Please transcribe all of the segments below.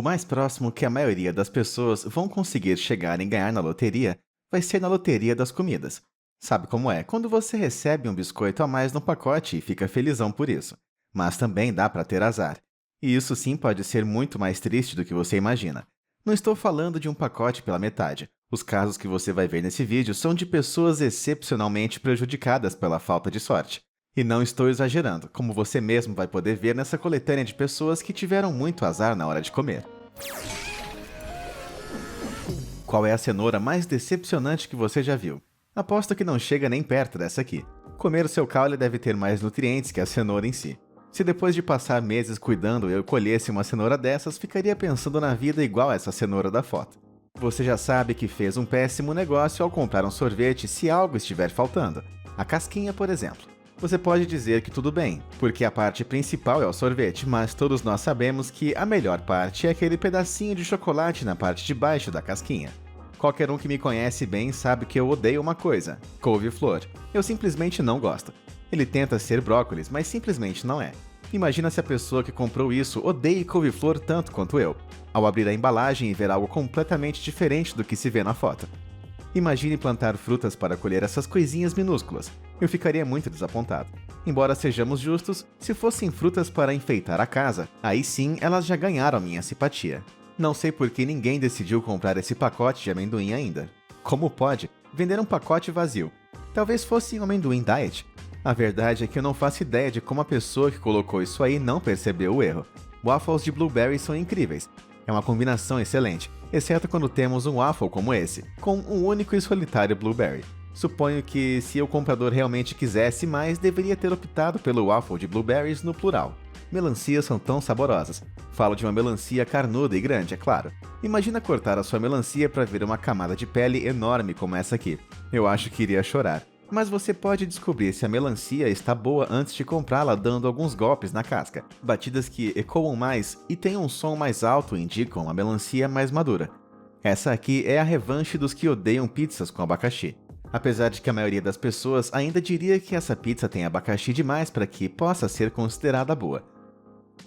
O mais próximo que a maioria das pessoas vão conseguir chegar em ganhar na loteria vai ser na loteria das comidas. Sabe como é? Quando você recebe um biscoito a mais no pacote e fica felizão por isso. Mas também dá para ter azar. E isso sim pode ser muito mais triste do que você imagina. Não estou falando de um pacote pela metade. Os casos que você vai ver nesse vídeo são de pessoas excepcionalmente prejudicadas pela falta de sorte. E não estou exagerando, como você mesmo vai poder ver nessa coletânea de pessoas que tiveram muito azar na hora de comer. Qual é a cenoura mais decepcionante que você já viu? Aposto que não chega nem perto dessa aqui. Comer o seu caule deve ter mais nutrientes que a cenoura em si. Se depois de passar meses cuidando eu colhesse uma cenoura dessas, ficaria pensando na vida igual essa cenoura da foto. Você já sabe que fez um péssimo negócio ao comprar um sorvete se algo estiver faltando. A casquinha, por exemplo. Você pode dizer que tudo bem, porque a parte principal é o sorvete, mas todos nós sabemos que a melhor parte é aquele pedacinho de chocolate na parte de baixo da casquinha. Qualquer um que me conhece bem sabe que eu odeio uma coisa: couve-flor. Eu simplesmente não gosto. Ele tenta ser brócolis, mas simplesmente não é. Imagina se a pessoa que comprou isso odeia couve-flor tanto quanto eu, ao abrir a embalagem e ver algo completamente diferente do que se vê na foto. Imagine plantar frutas para colher essas coisinhas minúsculas. Eu ficaria muito desapontado. Embora sejamos justos, se fossem frutas para enfeitar a casa, aí sim elas já ganharam minha simpatia. Não sei por que ninguém decidiu comprar esse pacote de amendoim ainda. Como pode? Vender um pacote vazio. Talvez fosse um amendoim diet. A verdade é que eu não faço ideia de como a pessoa que colocou isso aí não percebeu o erro. Waffles de blueberry são incríveis. É uma combinação excelente, exceto quando temos um waffle como esse, com um único e solitário blueberry. Suponho que, se o comprador realmente quisesse mais, deveria ter optado pelo waffle de blueberries no plural. Melancias são tão saborosas. Falo de uma melancia carnuda e grande, é claro. Imagina cortar a sua melancia para ver uma camada de pele enorme como essa aqui. Eu acho que iria chorar. Mas você pode descobrir se a melancia está boa antes de comprá-la dando alguns golpes na casca. Batidas que ecoam mais e têm um som mais alto indicam a melancia mais madura. Essa aqui é a revanche dos que odeiam pizzas com abacaxi. Apesar de que a maioria das pessoas ainda diria que essa pizza tem abacaxi demais para que possa ser considerada boa.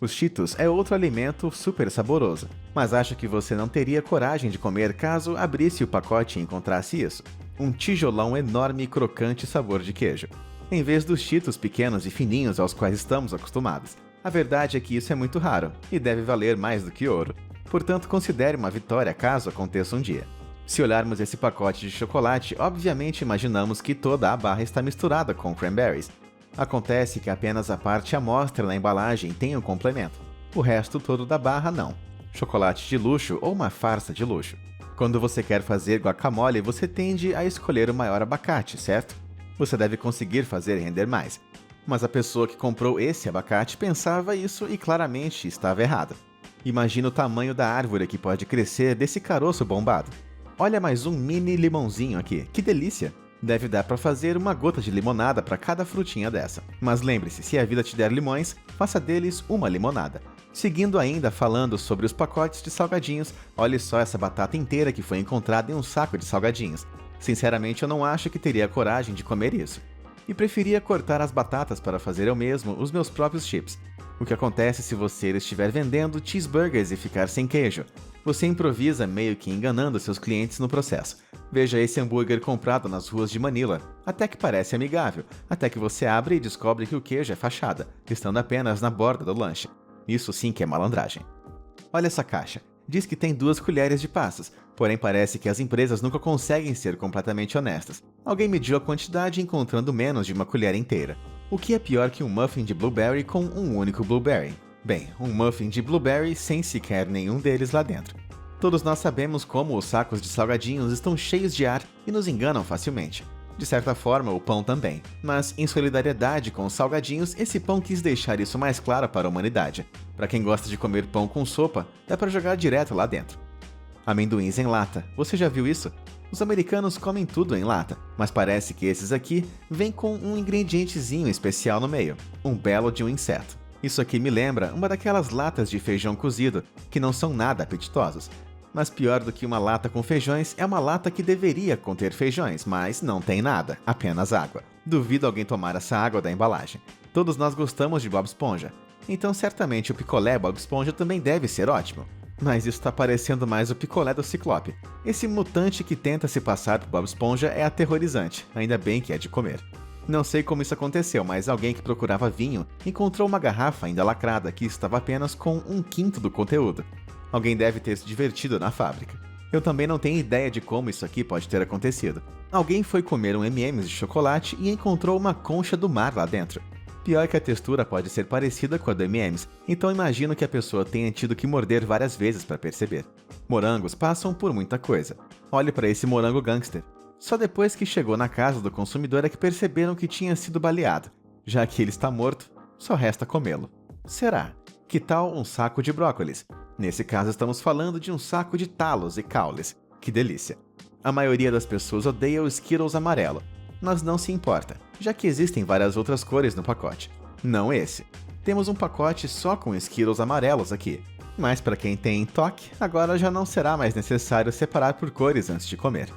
Os Cheetos é outro alimento super saboroso, mas acho que você não teria coragem de comer caso abrisse o pacote e encontrasse isso. Um tijolão enorme e crocante sabor de queijo, em vez dos Cheetos pequenos e fininhos aos quais estamos acostumados. A verdade é que isso é muito raro, e deve valer mais do que ouro. Portanto, considere uma vitória caso aconteça um dia. Se olharmos esse pacote de chocolate, obviamente imaginamos que toda a barra está misturada com cranberries. Acontece que apenas a parte à mostra na embalagem tem um complemento. O resto todo da barra não. Chocolate de luxo ou uma farsa de luxo. Quando você quer fazer guacamole, você tende a escolher o maior abacate, certo? Você deve conseguir fazer render mais. Mas a pessoa que comprou esse abacate pensava isso e claramente estava errada. Imagina o tamanho da árvore que pode crescer desse caroço bombado. Olha mais um mini limãozinho aqui, que delícia! Deve dar para fazer uma gota de limonada para cada frutinha dessa. Mas lembre-se, se a vida te der limões, faça deles uma limonada. Seguindo ainda falando sobre os pacotes de salgadinhos, olhe só essa batata inteira que foi encontrada em um saco de salgadinhos. Sinceramente, eu não acho que teria coragem de comer isso. E preferia cortar as batatas para fazer eu mesmo os meus próprios chips. O que acontece se você estiver vendendo cheeseburgers e ficar sem queijo? Você improvisa meio que enganando seus clientes no processo. Veja esse hambúrguer comprado nas ruas de Manila. Até que parece amigável, até que você abre e descobre que o queijo é fachada, estando apenas na borda do lanche. Isso sim que é malandragem. Olha essa caixa. Diz que tem 2 colheres de passas, porém parece que as empresas nunca conseguem ser completamente honestas. Alguém mediu a quantidade encontrando menos de uma colher inteira. O que é pior que um muffin de blueberry com um único blueberry? Bem, um muffin de blueberry sem sequer nenhum deles lá dentro. Todos nós sabemos como os sacos de salgadinhos estão cheios de ar e nos enganam facilmente. De certa forma, o pão também. Mas, em solidariedade com os salgadinhos, esse pão quis deixar isso mais claro para a humanidade. Para quem gosta de comer pão com sopa, dá para jogar direto lá dentro. Amendoins em lata. Você já viu isso? Os americanos comem tudo em lata, mas parece que esses aqui vêm com um ingredientezinho especial no meio. Um belo de um inseto. Isso aqui me lembra uma daquelas latas de feijão cozido, que não são nada apetitosos. Mas pior do que uma lata com feijões é uma lata que deveria conter feijões, mas não tem nada, apenas água. Duvido alguém tomar essa água da embalagem. Todos nós gostamos de Bob Esponja, então certamente o picolé Bob Esponja também deve ser ótimo. Mas isso tá parecendo mais o picolé do Ciclope. Esse mutante que tenta se passar por Bob Esponja é aterrorizante, ainda bem que é de comer. Não sei como isso aconteceu, mas alguém que procurava vinho encontrou uma garrafa ainda lacrada que estava apenas com 1/5 do conteúdo. Alguém deve ter se divertido na fábrica. Eu também não tenho ideia de como isso aqui pode ter acontecido. Alguém foi comer um M&M's de chocolate e encontrou uma concha do mar lá dentro. Pior que a textura pode ser parecida com a do M&M's, então imagino que a pessoa tenha tido que morder várias vezes para perceber. Morangos passam por muita coisa. Olhe para esse morango gangster. Só depois que chegou na casa do consumidor é que perceberam que tinha sido baleado. Já que ele está morto, só resta comê-lo. Será? Que tal um saco de brócolis? Nesse caso estamos falando de um saco de talos e caules. Que delícia! A maioria das pessoas odeia o Skittles amarelo, mas não se importa, já que existem várias outras cores no pacote. Não esse. Temos um pacote só com Skittles amarelos aqui. Mas para quem tem toque, agora já não será mais necessário separar por cores antes de comer.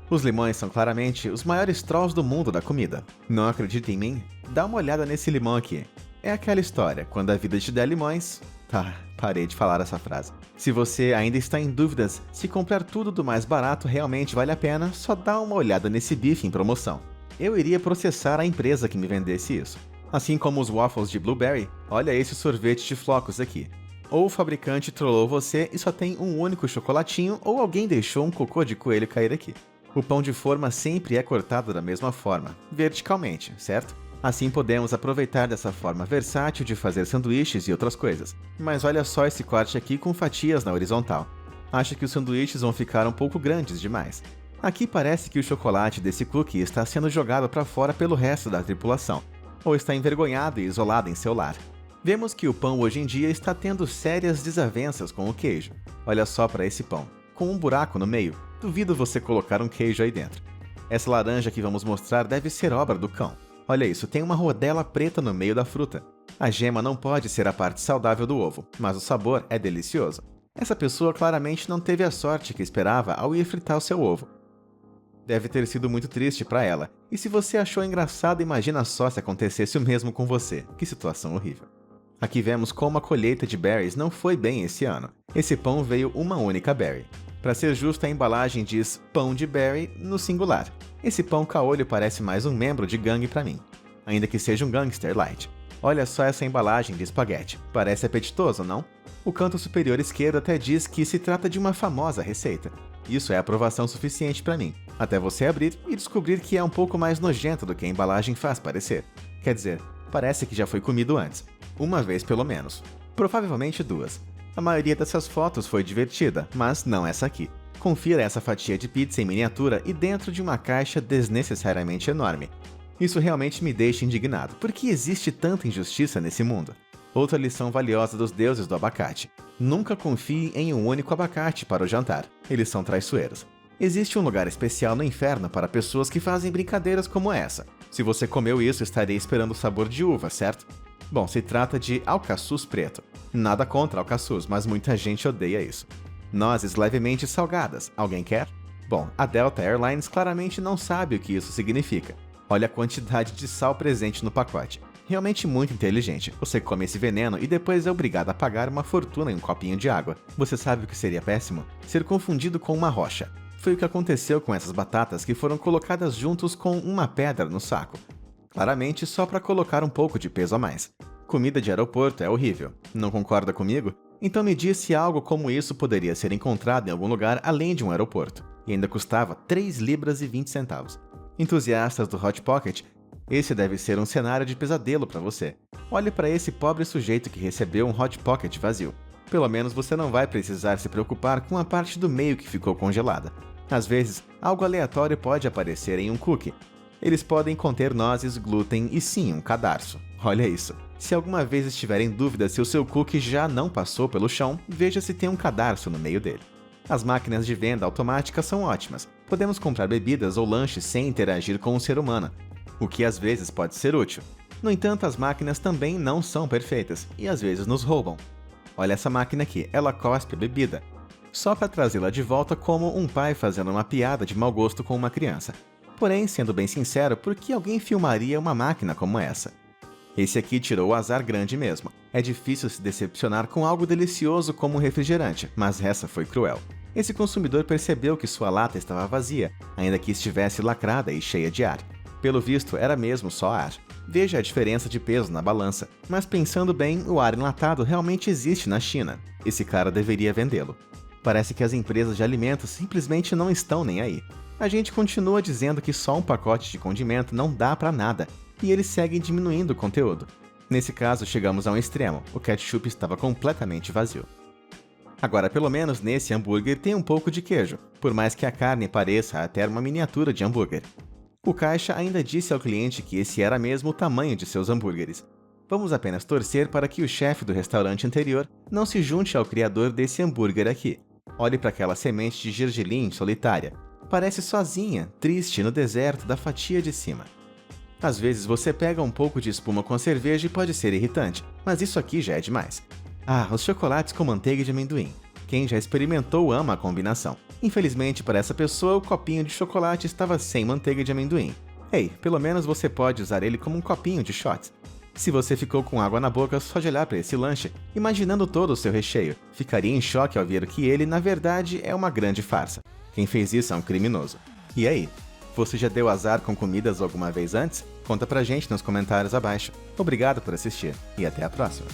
Os limões são claramente os maiores trolls do mundo da comida. Não acredita em mim? Dá uma olhada nesse limão aqui. É aquela história, quando a vida te der limões... Tá, parei de falar essa frase. Se você ainda está em dúvidas se comprar tudo do mais barato realmente vale a pena, só dá uma olhada nesse bife em promoção. Eu iria processar a empresa que me vendesse isso. Assim como os waffles de blueberry, olha esse sorvete de flocos aqui. Ou o fabricante trollou você e só tem um único chocolatinho, ou alguém deixou um cocô de coelho cair aqui. O pão de forma sempre é cortado da mesma forma, verticalmente, certo? Assim podemos aproveitar dessa forma versátil de fazer sanduíches e outras coisas. Mas olha só esse corte aqui com fatias na horizontal. Acho que os sanduíches vão ficar um pouco grandes demais. Aqui parece que o chocolate desse cookie está sendo jogado para fora pelo resto da tripulação, ou está envergonhado e isolado em seu lar. Vemos que o pão hoje em dia está tendo sérias desavenças com o queijo. Olha só para esse pão, com um buraco no meio. Duvido você colocar um queijo aí dentro. Essa laranja que vamos mostrar deve ser obra do cão. Olha isso, tem uma rodela preta no meio da fruta. A gema não pode ser a parte saudável do ovo, mas o sabor é delicioso. Essa pessoa claramente não teve a sorte que esperava ao ir fritar o seu ovo. Deve ter sido muito triste para ela. E se você achou engraçado, imagina só se acontecesse o mesmo com você. Que situação horrível. Aqui vemos como a colheita de berries não foi bem esse ano. Esse pão veio uma única berry. Para ser justo, a embalagem diz pão de berry no singular. Esse pão caolho parece mais um membro de gangue para mim, ainda que seja um gangster light. Olha só essa embalagem de espaguete, parece apetitoso, não? O canto superior esquerdo até diz que se trata de uma famosa receita. Isso é aprovação suficiente para mim, até você abrir e descobrir que é um pouco mais nojento do que a embalagem faz parecer. Quer dizer, parece que já foi comido antes. Uma vez pelo menos. Provavelmente duas. A maioria dessas fotos foi divertida, mas não essa aqui. Confira essa fatia de pizza em miniatura e dentro de uma caixa desnecessariamente enorme. Isso realmente me deixa indignado. Por que existe tanta injustiça nesse mundo? Outra lição valiosa dos deuses do abacate. Nunca confie em um único abacate para o jantar. Eles são traiçoeiros. Existe um lugar especial no inferno para pessoas que fazem brincadeiras como essa. Se você comeu isso, estaria esperando o sabor de uva, certo? Bom, se trata de alcaçuz preto. Nada contra alcaçuz, mas muita gente odeia isso. Nozes levemente salgadas. Alguém quer? Bom, a Delta Airlines claramente não sabe o que isso significa. Olha a quantidade de sal presente no pacote. Realmente muito inteligente. Você come esse veneno e depois é obrigado a pagar uma fortuna em um copinho de água. Você sabe o que seria péssimo? Ser confundido com uma rocha. Foi o que aconteceu com essas batatas que foram colocadas juntos com uma pedra no saco. Claramente só para colocar um pouco de peso a mais. Comida de aeroporto é horrível. Não concorda comigo? Então me diz se algo como isso poderia ser encontrado em algum lugar além de um aeroporto. E ainda custava 3 libras e 20 centavos. Entusiastas do Hot Pocket, esse deve ser um cenário de pesadelo para você. Olhe para esse pobre sujeito que recebeu um Hot Pocket vazio. Pelo menos você não vai precisar se preocupar com a parte do meio que ficou congelada. Às vezes, algo aleatório pode aparecer em um cookie. Eles podem conter nozes, glúten e sim, um cadarço. Olha isso. Se alguma vez estiver em dúvida se o seu cookie já não passou pelo chão, veja se tem um cadarço no meio dele. As máquinas de venda automática são ótimas. Podemos comprar bebidas ou lanches sem interagir com o ser humano, o que às vezes pode ser útil. No entanto, as máquinas também não são perfeitas e às vezes nos roubam. Olha essa máquina aqui, ela cospe a bebida, só para trazê-la de volta como um pai fazendo uma piada de mau gosto com uma criança. Porém, sendo bem sincero, por que alguém filmaria uma máquina como essa? Esse aqui tirou o azar grande mesmo. É difícil se decepcionar com algo delicioso como um refrigerante, mas essa foi cruel. Esse consumidor percebeu que sua lata estava vazia, ainda que estivesse lacrada e cheia de ar. Pelo visto, era mesmo só ar. Veja a diferença de peso na balança. Mas pensando bem, o ar enlatado realmente existe na China. Esse cara deveria vendê-lo. Parece que as empresas de alimentos simplesmente não estão nem aí. A gente continua dizendo que só um pacote de condimento não dá pra nada, e eles seguem diminuindo o conteúdo. Nesse caso, chegamos a um extremo. O ketchup estava completamente vazio. Agora, pelo menos nesse hambúrguer tem um pouco de queijo, por mais que a carne pareça até uma miniatura de hambúrguer. O caixa ainda disse ao cliente que esse era mesmo o tamanho de seus hambúrgueres. Vamos apenas torcer para que o chefe do restaurante anterior não se junte ao criador desse hambúrguer aqui. Olhe para aquela semente de gergelim solitária. Parece sozinha, triste no deserto da fatia de cima. Às vezes você pega um pouco de espuma com cerveja e pode ser irritante, mas isso aqui já é demais. Ah, os chocolates com manteiga de amendoim. Quem já experimentou ama a combinação. Infelizmente para essa pessoa, o copinho de chocolate estava sem manteiga de amendoim. Ei, pelo menos você pode usar ele como um copinho de shot. Se você ficou com água na boca só de olhar para esse lanche, imaginando todo o seu recheio, ficaria em choque ao ver que ele, na verdade, é uma grande farsa. Quem fez isso é um criminoso. E aí? Você já deu azar com comidas alguma vez antes? Conta pra gente nos comentários abaixo. Obrigado por assistir e até a próxima!